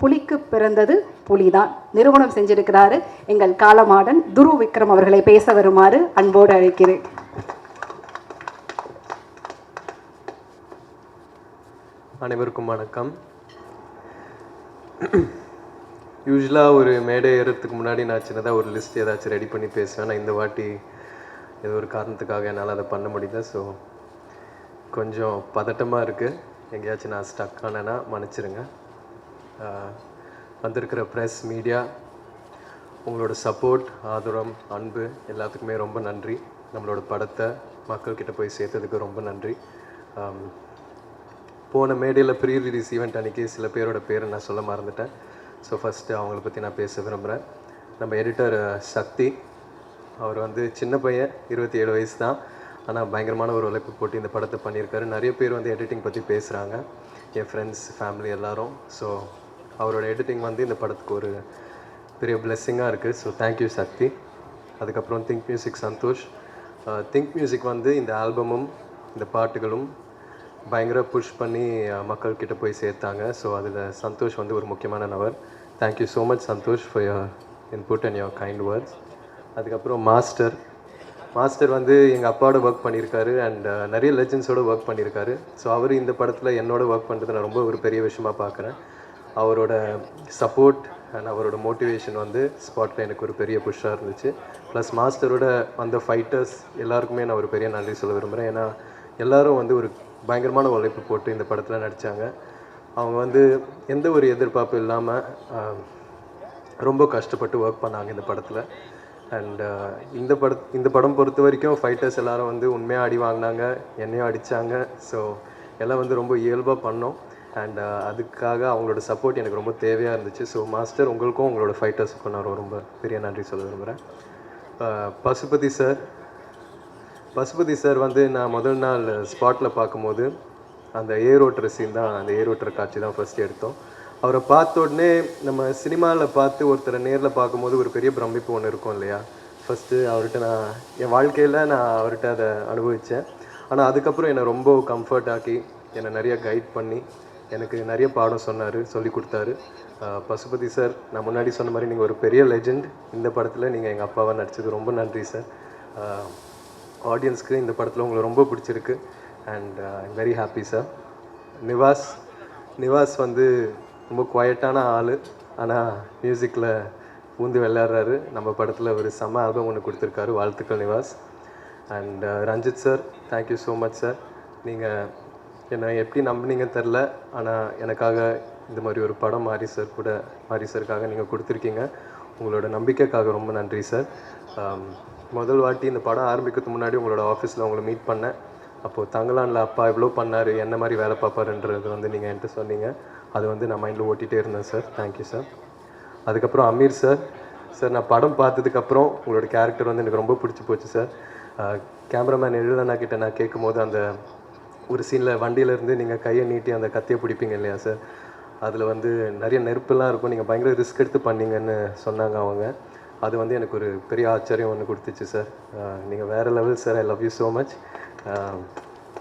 புலிக்கு பிறந்தது புலிதான் நிறுவனம் செஞ்சிருக்கிறாரு. எங்கள் காலமாடன் துரு விக்ரம் அவர்களை பேச வருமாறு அன்போடு அழைக்கிறேன். அனைவருக்கும் வணக்கம். யூஸ்வலாக ஒரு மேடை ஏறதுக்கு முன்னாடி நான் சின்னதாக ஒரு லிஸ்ட் ஏதாச்சும் ரெடி பண்ணி பேசுவேன். நான் இந்த வாட்டி ஏதோ ஒரு காரணத்துக்காக என்னால் அதை பண்ண முடியல. ஸோ கொஞ்சம் பதட்டமாக இருக்குது. எங்கேயாச்சும் நான் ஸ்டக் ஆனேன்னா மன்னிச்சிருங்க. வந்திருக்கிற ப்ரெஸ் மீடியா உங்களோட சப்போர்ட், ஆதரவு, அன்பு எல்லாத்துக்குமே ரொம்ப நன்றி. நம்மளோட படத்தை மக்கள்கிட்ட போய் சேர்த்ததுக்கு ரொம்ப நன்றி. போன மேடையில் ப்ரீ ரிலீஸ் ஈவெண்ட் அன்றைக்கி சில பேரோட பேரை நான் சொல்ல மறந்துட்டேன். ஸோ ஃபஸ்ட்டு அவங்கள பற்றி நான் பேச விரும்புகிறேன். நம்ம எடிட்டர் சக்தி, அவர் வந்து சின்ன பையன், 27 வயசு தான். ஆனால் பயங்கரமான ஒரு உழைப்பு போட்டு இந்த படத்தை பண்ணியிருக்காரு. நிறைய பேர் வந்து எடிட்டிங் பற்றி பேசுகிறாங்க, என் ஃப்ரெண்ட்ஸ், ஃபேமிலி எல்லோரும். ஸோ அவரோட எடிட்டிங் வந்து இந்த படத்துக்கு ஒரு பெரிய பிளெஸ்ஸிங்காக இருக்குது. So thank you Shakthi. அதுக்கப்புறம் think music Santhosh. Think music வந்து இந்த ஆல்பமும் இந்த பாட்டுகளும் பயங்கர புஷ் பண்ணி மக்கள்கிட்ட போய் சேர்த்தாங்க. ஸோ அதில் சந்தோஷ் வந்து ஒரு முக்கியமான நபர். Thank you so much Santhosh for your input and your kind words. அதுக்கப்புறம் மாஸ்டர் வந்து எங்கள் அப்பாவோட ஒர்க் பண்ணியிருக்காரு அண்ட் நிறைய லெஜண்ட்ஸோடு ஒர்க் பண்ணியிருக்காரு. ஸோ அவர் இந்த படத்தில் என்னோட ஒர்க் பண்ணுறது நான் ரொம்ப ஒரு பெரிய விஷயமாக பார்க்குறேன். அவரோட சப்போர்ட் அண்ட் அவரோட மோட்டிவேஷன் வந்து ஸ்பாட்டில் எனக்கு ஒரு பெரிய புஷ்ஷாக இருந்துச்சு. ப்ளஸ் மாஸ்டரோட வந்த ஃபைட்டர்ஸ் எல்லாருக்குமே நான் ஒரு பெரிய நன்றி சொல்ல விரும்புகிறேன். ஏன்னா எல்லோரும் வந்து ஒரு பயங்கரமான உழைப்பு போட்டு இந்த படத்தில் நடித்தாங்க. அவங்க வந்து எந்த ஒரு எதிர்பார்ப்பு இல்லாமல் ரொம்ப கஷ்டப்பட்டு ஒர்க் பண்ணாங்க இந்த படத்தில். அண்ட் இந்த படம் பொறுத்த வரைக்கும் ஃபைட்டர்ஸ் எல்லோரும் வந்து உண்மையாக அடி வாங்கினாங்க, என்னையும் அடித்தாங்க. ஸோ எல்லாம் வந்து ரொம்ப இயல்பாக பண்ணோம். அண்ட் அதுக்காக அவங்களோட சப்போர்ட் எனக்கு ரொம்ப தேவையாக இருந்துச்சு. ஸோ மாஸ்டர், உங்களுக்கும் உங்களோட ஃபைட்டர்ஸுக்கும் நான் ரொம்ப பெரிய நன்றி சொல்ல விரும்புகிறேன். பசுபதி சார் வந்து நான் முதல் நாள் ஸ்பாட்டில் பார்க்கும்போது அந்த ஏரோட்டுற சீன் தான், அந்த ஏரோட்டுற காட்சி தான் ஃபஸ்ட்டு எடுத்தோம். அவரை பார்த்த உடனே நம்ம சினிமாவில் பார்த்து ஒருத்தரை நேரில் பார்க்கும்போது ஒரு பெரிய பிரமிப்பு ஒன்று இருக்கும் இல்லையா. ஃபஸ்ட்டு அவர்கிட்ட நான் என் வாழ்க்கையில் அவர்கிட்ட அதை அனுபவித்தேன். ஆனால் அதுக்கப்புறம் என்னை ரொம்ப கம்ஃபர்ட் ஆக்கி என்னை நிறைய கைட் பண்ணி எனக்கு நிறைய பாடம் சொல்லி கொடுத்தாரு. பசுபதி சார், நான் முன்னாடி சொன்ன மாதிரி நீங்கள் ஒரு பெரிய லெஜெண்ட். இந்த படத்தில் நீங்கள் எங்கள் அப்பாவாக நடிச்சது ரொம்ப நன்றி சார். ஆடியன்ஸ்க்கு இந்த படத்தில் உங்களுக்கு ரொம்ப பிடிச்சிருக்கு and I'm very happy sir. Nivas வந்து ரொம்ப குவைட்டான ஆள், ஆனால் மியூசிக்கில் பூந்து விளையாடுறாரு. நம்ம படத்தில் ஒரு செம்ம ஆல்பம் ஒன்று கொடுத்துருக்காரு. வாழ்த்துக்கள் Nivas. And Ranjith sir, thank you so much sir. நீங்கள் என்னை எப்படி நம்பினீங்கன்னு தெரில, ஆனால் எனக்காக இந்த மாதிரி ஒரு படம் மாரி சாருக்காக நீங்கள் கொடுத்துருக்கீங்க. உங்களோட நம்பிக்கைக்காக ரொம்ப நன்றி சார். முதல் வாட்டி இந்த படம் ஆரம்பிக்கிறதுக்கு முன்னாடி உங்களோட ஆஃபீஸில் உங்களை மீட் பண்ணேன். அப்போது தங்கலானில் அப்பா இவ்வளோ பண்ணார், என்ன மாதிரி வேலை பார்ப்பாருன்றது வந்து நீங்கள் என்கிட்ட சொன்னீங்க. அது வந்து நான் மைண்டில் ஓட்டிகிட்டே இருந்தேன் சார். Thank you sir. அதுக்கப்புறம் அமீர் சார், நான் படம் பார்த்ததுக்கப்புறம் உங்களோட கேரக்டர் வந்து எனக்கு ரொம்ப பிடிச்சி போச்சு சார். கேமராமேன் எழுதனா கிட்ட நான் கேட்கும் போது அந்த ஒரு சீனில் வண்டியிலேருந்து நீங்கள் கையை நீட்டி அந்த கத்தியை பிடிப்பீங்க இல்லையா சார், அதில் வந்து நிறைய நெருப்புலாம் இருக்கும், நீங்கள் பயங்கர ரிஸ்க் எடுத்து பண்ணீங்கன்னு சொன்னாங்க அவங்க. அது வந்து எனக்கு ஒரு பெரிய ஆச்சரியம் ஒன்று கொடுத்துச்சு சார். நீங்கள் வேறு level sir. I love you so much.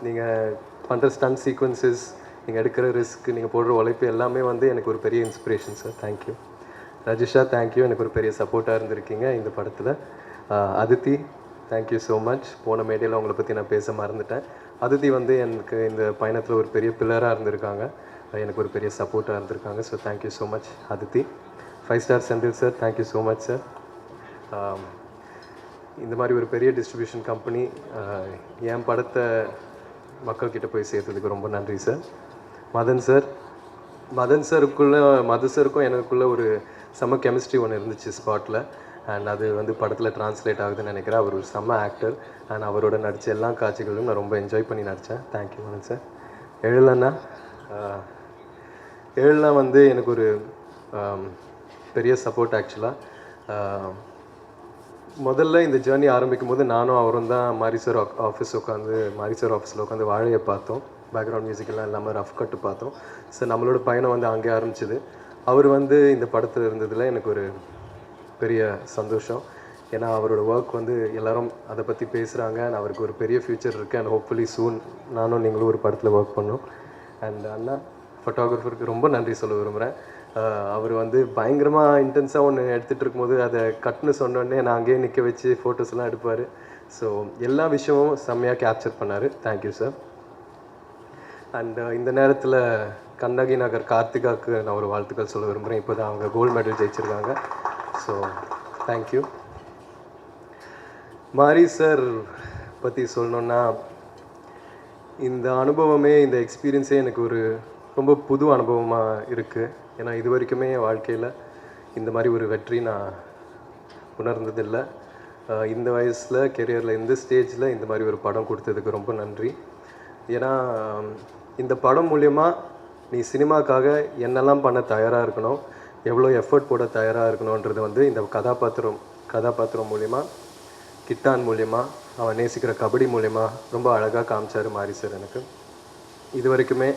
நீங்கள் பண்ணுற ஸ்டன் சீக்வன்சஸ், நீங்கள் எடுக்கிற ரிஸ்க், நீங்கள் போடுற உழைப்பு எல்லாமே வந்து எனக்கு ஒரு பெரிய inspiration sir. Thank you. Rajisha, thank you. எனக்கு ஒரு பெரிய சப்போர்ட்டாக இருந்திருக்கீங்க இந்த படத்தில். Aditi, thank you so much. போன மேடையில் உங்களை பற்றி நான் பேச மறந்துட்டேன். அதித்தி வந்து எனக்கு இந்த பயணத்தில் ஒரு பெரிய பில்லராக இருந்திருக்காங்க, எனக்கு ஒரு பெரிய சப்போர்ட்டாக இருந்திருக்காங்க. So thank you so much Aditi. 5 star Senthil sir, thank you so much sir. இந்த மாதிரி ஒரு பெரிய டிஸ்ட்ரிபியூஷன் கம்பெனி என் படத்தை மக்கள்கிட்ட போய் சேர்த்ததுக்கு ரொம்ப நன்றி சார். மதன் சாருக்கும் எனக்குள்ளே ஒரு செம்ம கெமிஸ்ட்ரி ஒன்று இருந்துச்சு ஸ்பாட்டில். அண்ட் அது வந்து படத்தில் ட்ரான்ஸ்லேட் ஆகுதுன்னு நினைக்கிறேன். அவர் ஒரு செம்ம ஆக்டர் அண்ட் அவரோட நடித்த எல்லா காட்சிகளும் நான் ரொம்ப என்ஜாய் பண்ணி நடித்தேன். Thank you Madhan sir. எழிலண்ணா வந்து எனக்கு ஒரு பெரிய சப்போர்ட் ஆக்சுவலாக. முதல்ல இந்த ஜேர்னி ஆரம்பிக்கும் போது நானும் அவரும் தான் மாரி சார் ஆஃபீஸில் உட்காந்து வாழையை பார்த்தோம். பேக்ரவுண்ட் மியூசிக்கெல்லாம் இல்லாமல் ரஃப் கட்டு பார்த்தோம். ஸோ நம்மளோட பயணம் வந்து அங்கே ஆரம்பிச்சிது. அவர் வந்து இந்த படத்தில் இருந்ததில் எனக்கு ஒரு பெரிய சந்தோஷம். ஏன்னா அவரோட ஒர்க் வந்து எல்லோரும் அதை பற்றி பேசுகிறாங்க. அவருக்கு ஒரு பெரிய ஃப்யூச்சர் இருக்குது அண்ட் ஹோப்ஃபுல்லி சூன் நானும் நீங்களும் ஒரு படத்தில் ஒர்க் பண்ணோம். அண்ட் அண்ணா ஃபோட்டோகிராஃபருக்கு ரொம்ப நன்றி சொல்ல விரும்புகிறேன். அவர் வந்து பயங்கரமாக இன்டென்ஸாக ஒன்று எடுத்துகிட்டு இருக்கும்போது அதை கட்டுன்னு சொன்னோடனே நான் அங்கேயே நிற்க வச்சு ஃபோட்டோஸ்லாம் எடுப்பார். ஸோ எல்லா விஷயமும் செம்மையாக கேப்சர் பண்ணார். Thank you sir. அண்ட் இந்த நேரத்தில் கண்ணகி நகர் கார்த்திகாவுக்கு நான் ஒரு வாழ்த்துக்கள் சொல்ல விரும்புகிறேன். இப்போ தான் அவங்க கோல்டு மெடல் ஜெயிச்சிருக்காங்க. So thank you. மாரி சார் பற்றி சொல்லணுன்னா, இந்த அனுபவமே இந்த எக்ஸ்பீரியன்ஸே எனக்கு ஒரு ரொம்ப புது அனுபவமாக இருக்குது. ஏன்னா இது வரைக்குமே என் வாழ்க்கையில் இந்த மாதிரி ஒரு வெற்றி நான் உணர்ந்ததில்லை. இந்த வயசில் கெரியரில் இந்த ஸ்டேஜில் இந்த மாதிரி ஒரு படம் கொடுத்ததுக்கு ரொம்ப நன்றி. ஏன்னா இந்த படம் மூலயமா நீ சினிமாக்காக என்னெல்லாம் பண்ண தயாராக இருக்கணும், எவ்வளோ எஃபர்ட் போட தயாராக இருக்கணுன்றது வந்து இந்த கதாபாத்திரம் மூலயமா, கிட்டான் மூலயமா, அவன் நேசிக்கிற கபடி மூலயமா ரொம்ப அழகாக காமிச்சார் மாரி சார். எனக்கு இது வரைக்குமே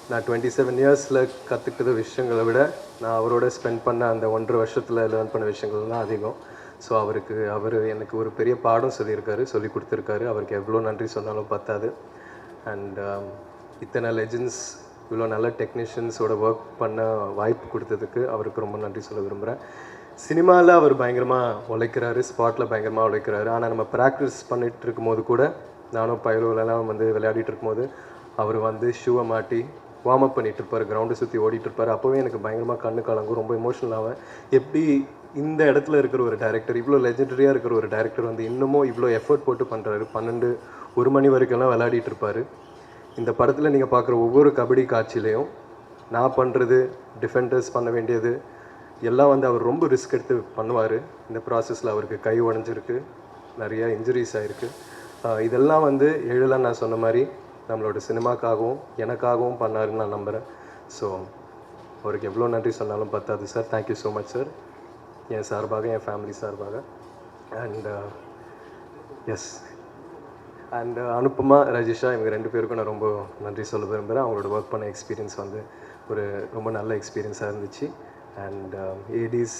நான் 27 இயர்ஸில் கற்றுக்கிட்ட விஷயங்களை விட நான் அவரோட ஸ்பெண்ட் பண்ண அந்த 1.5 வருஷத்தில் லேர்ன் பண்ண விஷயங்கள் தான் அதிகம். ஸோ அவர் எனக்கு ஒரு பெரிய பாடம் சொல்லி கொடுத்துருக்காரு. அவருக்கு எவ்வளோ நன்றி சொன்னாலும் பத்தாது. அண்ட் இத்தனை லெஜெண்ட்ஸ், இவ்வளோ நல்ல டெக்னீஷியன்ஸோட ஒர்க் பண்ண வாய்ப்பு கொடுத்ததுக்கு அவருக்கு ரொம்ப நன்றி சொல்ல விரும்புகிறேன். சினிமாவில் அவர் பயங்கரமாக உழைக்கிறாரு, ஸ்பாட்டில் பயங்கரமாக உழைக்கிறாரு. ஆனால் நம்ம ப்ராக்டிஸ் பண்ணிகிட்டு இருக்கும்போது கூட, நானும் பயிலெல்லாம் வந்து விளையாடிட்டு இருக்கும்போது அவர் வந்து ஷூவை மாட்டி வார்ம் அப் பண்ணிகிட்டு இருப்பார், கிரவுண்டை சுற்றி ஓடிட்டுருப்பார். அப்போவே எனக்கு பயங்கரமாக கண்ணு கலங்கும், ரொம்ப எமோஷனல் ஆவேன். எப்படி இந்த இடத்துல இருக்கிற ஒரு டைரக்டர், இவ்வளோ லெஜெண்டரியாக இருக்கிற ஒரு டைரக்டர் வந்து இன்னமும் இவ்வளோ எஃபர்ட் போட்டு பண்ணுறாரு. 12-1 மணி வரைக்கும்லாம் விளையாடிட்டு இருப்பார். இந்த படத்தில் நீங்கள் பார்க்குற ஒவ்வொரு கபடி காட்சியிலையும் நான் பண்ணுறது, டிஃபெண்டர்ஸ் பண்ண வேண்டியது எல்லாம் வந்து அவர் ரொம்ப ரிஸ்க் எடுத்து பண்ணுவார். இந்த ப்ராசஸில் அவருக்கு கை உடஞ்சிருக்கு, நிறையா இன்ஜுரிஸ் ஆகிருக்கு. இதெல்லாம் வந்து எழிலாக நான் சொன்ன மாதிரி நம்மளோட சினிமாக்காகவும் எனக்காகவும் பண்ணாருன்னு நான் நம்புகிறேன். ஸோ அவருக்கு எவ்வளோ நன்றி சொன்னாலும் பத்தாது sir. Thank you so much sir, என் சார்பாக, என் ஃபேமிலி சார்பாக. And yes, and Anupama, Rajisha, இவங்க 2 பேருக்கும் நான் ரொம்ப நன்றி சொல்ல விரும்புகிறேன். அவங்களோட ஒர்க் பண்ண எக்ஸ்பீரியன்ஸ் வந்து ஒரு ரொம்ப நல்ல எக்ஸ்பீரியன்ஸாக இருந்துச்சு. And ADs,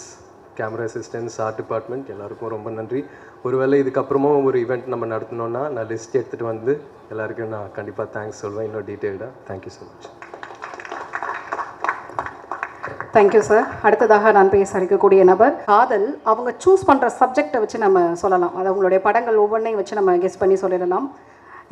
camera assistants, art department எல்லாருக்கும் ரொம்ப நன்றி. ஒருவேளை இதுக்கப்புறமும் ஒரு ஈவெண்ட் நம்ம நடத்தினோன்னா நான் லிஸ்ட் எடுத்துகிட்டு வந்து எல்லாருக்கும் நான் கண்டிப்பாக தேங்க்ஸ் சொல்வேன், இன்னும் டீட்டெயில்டாக. Thank you so much. Thank you sir. அடுத்ததாக நான் பேச இருக்கக்கூடிய நபர் காதல். அவங்க சூஸ் பண்ணுற சப்ஜெக்டை வச்சு நம்ம சொல்லலாம், அது அவங்களுடைய படங்கள் ஒவ்வொன்றையும் வச்சு நம்ம கெஸ் பண்ணி சொல்லிடலாம்.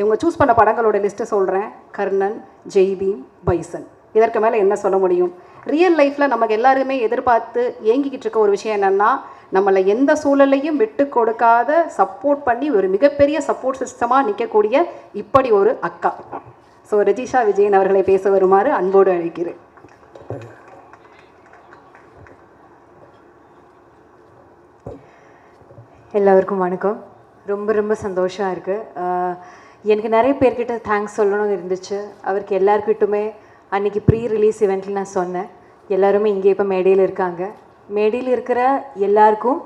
இவங்க சூஸ் பண்ண படங்களோட லிஸ்ட்டு சொல்கிறேன். கர்ணன், ஜெய்பீம், பைசன். இதற்கு மேலே என்ன சொல்ல முடியும்? ரியல் லைஃப்பில் நமக்கு எல்லாருமே எதிர்பார்த்து ஏங்கிக்கிட்டு இருக்க ஒரு விஷயம் என்னென்னா, நம்மளை எந்த சூழலையும் விட்டு கொடுக்காத, சப்போர்ட் பண்ணி ஒரு மிகப்பெரிய சப்போர்ட் சிஸ்டமாக நிற்கக்கூடிய இப்படி ஒரு அக்கா. ஸோ ரஜிஷா விஜயன் அவர்களை பேச வருமாறு அன்போடு அழைக்கிறேன். எல்லாருக்கும் வணக்கம். ரொம்ப ரொம்ப சந்தோஷமாக இருக்குது. எனக்கு நிறைய பேர்கிட்ட தேங்க்ஸ் சொல்லணும்னு இருந்துச்சு. அவருக்கு எல்லாருக்கிட்டுமே அன்றைக்கி ப்ரீ ரிலீஸ் இவெண்ட்டில் நான் சொன்னேன். எல்லாருமே இங்கே இப்போ மேடையில் இருக்காங்க. மேடையில் இருக்கிற எல்லாருக்கும்,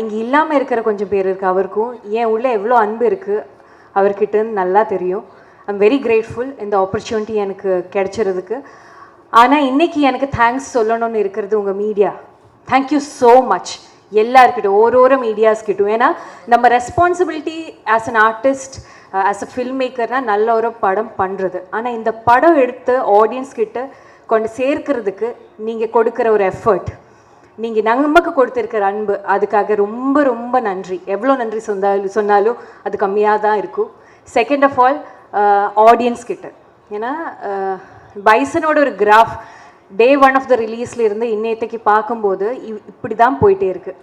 இங்கே இல்லாமல் இருக்கிற கொஞ்சம் பேர் இருக்குது, அவருக்கும் ஏன் உள்ள எவ்வளோ அன்பு இருக்குது அவர்கிட்டன்னு நல்லா தெரியும். ஐம் வெரி கிரேட்ஃபுல் இந்த ஆப்பர்ச்சுனிட்டி எனக்கு கிடைச்சிறதுக்கு. ஆனால் இன்றைக்கி எனக்கு தேங்க்ஸ் சொல்லணும்னு இருக்கிறது உங்கள் மீடியா. தேங்க்யூ ஸோ மச் எல்லாருக்கிட்டும், ஒரு மீடியாஸ்கிட்டும். ஏன்னா நம்ம responsibility as an artist, as a film மேக்கர்னால் நல்ல ஒரு படம் பண்ணுறது. ஆனால் இந்த படம் எடுத்து ஆடியன்ஸ்கிட்ட கொண்டு சேர்க்கிறதுக்கு நீங்கள் கொடுக்குற ஒரு எஃபர்ட், நீங்கள் நமக்கு கொடுத்துருக்கிற அன்பு, அதுக்காக ரொம்ப ரொம்ப நன்றி. எவ்வளோ நன்றி சொன்னாலும் அது கம்மியாக தான் இருக்கும். செகண்ட் ஆஃப் ஆல் ஆடியன்ஸ்கிட்ட, ஏன்னா பைசனோட ஒரு கிராஃப் டே 1 ஆஃப் த ரிலீஸில் இருந்து இன்னைக்கு பார்க்கும்போது இப்படி தான் போயிட்டே இருக்குது.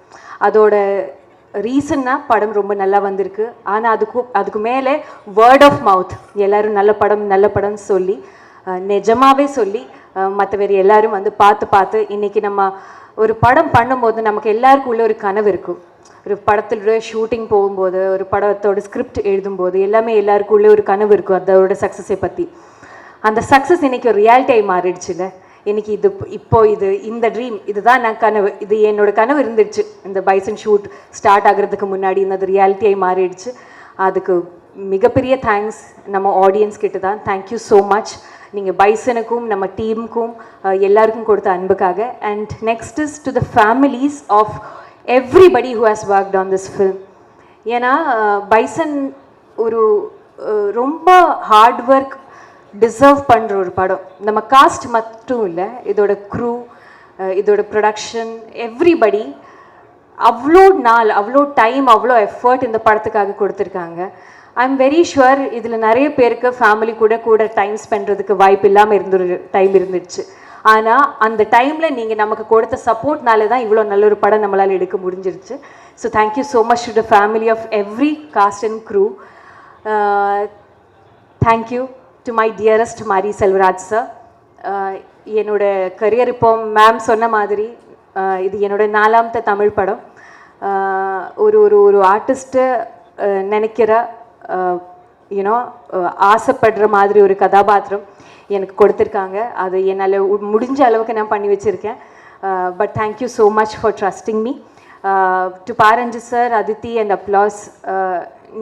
அதோட ரீசன்னா படம் ரொம்ப நல்லா வந்திருக்கு. ஆனால் அதுக்கு மேலே வேர்ட் ஆஃப் மவுத், எல்லோரும் நல்ல படம் சொல்லி, நிஜமாகவே சொல்லி மற்ற வேறு எல்லோரும் வந்து பார்த்து இன்றைக்கி நம்ம ஒரு படம் பண்ணும்போது நமக்கு எல்லாருக்கும் உள்ள ஒரு கனவு இருக்கும். ஒரு படத்தோட ஷூட்டிங் போகும்போது, ஒரு படத்தோட ஸ்கிரிப்ட் எழுதும்போது எல்லாமே எல்லாருக்கும் உள்ள ஒரு கனவு இருக்கும் அதோட சக்ஸஸை பற்றி. அந்த சக்ஸஸ் இன்றைக்கி ஒரு ரியாலிட்டியாகி மாறிடுச்சுல்ல. இன்றைக்கி இந்த ட்ரீம், இதுதான் நான் கனவு, இது என்னோடய கனவு இருந்துடுச்சு. இந்த பைசன் ஷூட் ஸ்டார்ட் ஆகிறதுக்கு முன்னாடி இந்த ரியாலிட்டியாகி மாறிடுச்சு. அதுக்கு மிகப்பெரிய தேங்க்ஸ் நம்ம ஆடியன்ஸ் கிட்ட தான். Thank you so much. நீங்கள் பைசனுக்கும் நம்ம டீமுக்கும் எல்லாருக்கும் கொடுத்த அன்புக்காக. And next is to the families of everybody who has worked on this film. ஏன்னா பைசன் ஒரு ரொம்ப ஹார்ட் ஒர்க் டிசர்வ் பண்ணுற ஒரு படம். நம்ம காஸ்ட் மட்டும் இல்லை, இதோட க்ரூ, இதோட ப்ரொடக்ஷன் எவ்ரிபடி அவ்வளோ நாள் அவ்வளோ டைம் அவ்வளோ எஃபர்ட் இந்த படத்துக்காக கொடுத்துருக்காங்க. ஐ எம் வெரி ஷுவர் இதில் நிறைய பேருக்கு ஃபேமிலி கூட டைம் ஸ்பெண்ட்றதுக்கு வாய்ப்பு இல்லாமல் டைம் இருந்துச்சு. ஆனால் அந்த டைமில் நீங்கள் நமக்கு கொடுத்த சப்போர்ட்னால தான் இவ்வளோ நல்ல ஒரு படம் நம்மளால் எடுக்க முடிஞ்சிருச்சு. So thank you so much to the family of every cast and crew. Thank you to my dearest Mari Selvaraj sir. என்னோட கரியர் இப்போ மேம் சொன்ன மாதிரி இது என்னோட 4வது தமிழ் படம். ஒரு ஒரு ஒரு ஆர்டிஸ்ட்டு நினைக்கிற யூனோ ஆசைப்படுற மாதிரி ஒரு கதாபாத்திரம் எனக்கு கொடுத்துருக்காங்க. அது என்னால் முடிஞ்ச அளவுக்கு நான் பண்ணி வச்சுருக்கேன். But thank you so much for trusting me. To Paranju sir, Aditi and Applause,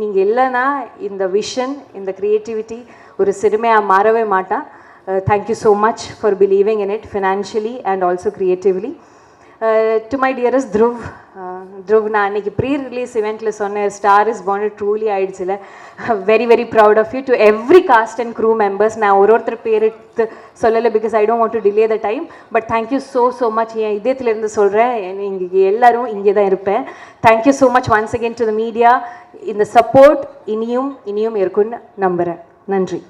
நீங்கள் இல்லைன்னா இந்த விஷன் இந்த க்ரியேட்டிவிட்டி ஒரு சிறுமையாக மாறவே மாட்டான். Thank you so much for believing in it financially and also creatively. To my dearest Dhruv, நான் அன்றைக்கி ப்ரீ ரிலீஸ் இவெண்ட்டில் சொன்னேன் ஸ்டார் இஸ் பாண்ட் ட்ரூலி ஆயிடுச்சுல. Very very proud of you. To every cast and crew members, நான் ஒருத்தர் பேர் எடுத்து சொல்லலை because I don't want to delay the time. But thank you so much. என் இதயத்துலேருந்து சொல்கிறேன், இங்கே எல்லோரும் இங்கே தான் இருப்பேன். Thank you so much once again to the media. இந்த சப்போர்ட் இனியும் இருக்குன்னு நம்புகிறேன். நன்றி.